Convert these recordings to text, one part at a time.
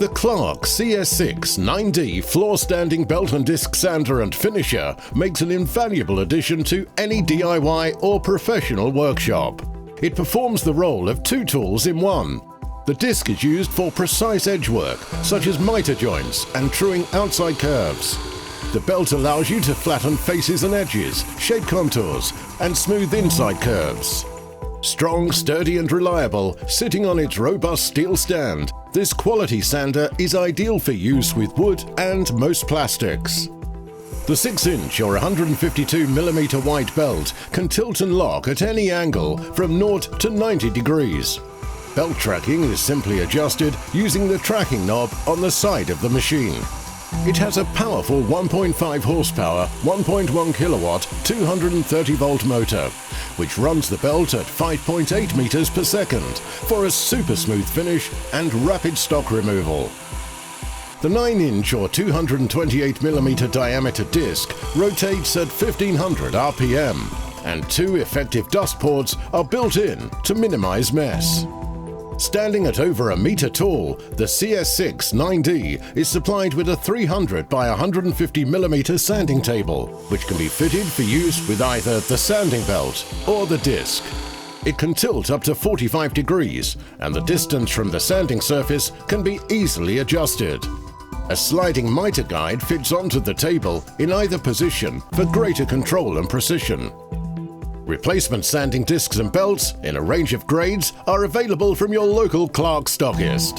The Clarke CS6-9D floor standing belt and disc sander and finisher makes an invaluable addition to any DIY or professional workshop. It performs the role of two tools in one. The disc is used for precise edge work, such as mitre joints and truing outside curves. The belt allows you to flatten faces and edges, shape contours, and smooth inside curves. Strong, sturdy and reliable, sitting on its robust steel stand, this quality sander is ideal for use with wood and most plastics. The 6-inch or 152mm wide belt can tilt and lock at any angle from 0 to 90 degrees. Belt tracking is simply adjusted using the tracking knob on the side of the machine. It has a powerful 1.5 horsepower, 1.1 kilowatt, 230 volt motor, which runs the belt at 5.8 meters per second for a super smooth finish and rapid stock removal. The 9-inch or 228mm diameter disc rotates at 1500 RPM, and two effective dust ports are built in to minimize mess. Standing at over a meter tall, the CS6-9D is supplied with a 300 by 150mm sanding table, which can be fitted for use with either the sanding belt or the disc. It can tilt up to 45 degrees, and the distance from the sanding surface can be easily adjusted. A sliding mitre guide fits onto the table in either position for greater control and precision. Replacement sanding discs and belts in a range of grades are available from your local Clarke stockist.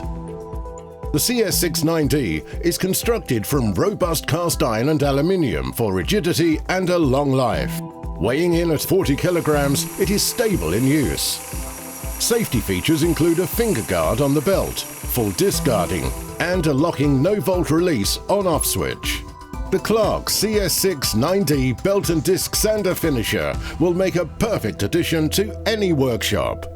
The CS6-9D is constructed from robust cast iron and aluminium for rigidity and a long life. Weighing in at 40 kilograms, it is stable in use. Safety features include a finger guard on the belt, full disc guarding, and a locking no-volt release on-off switch. The Clarke CS6-9D belt and disc sander finisher will make a perfect addition to any workshop.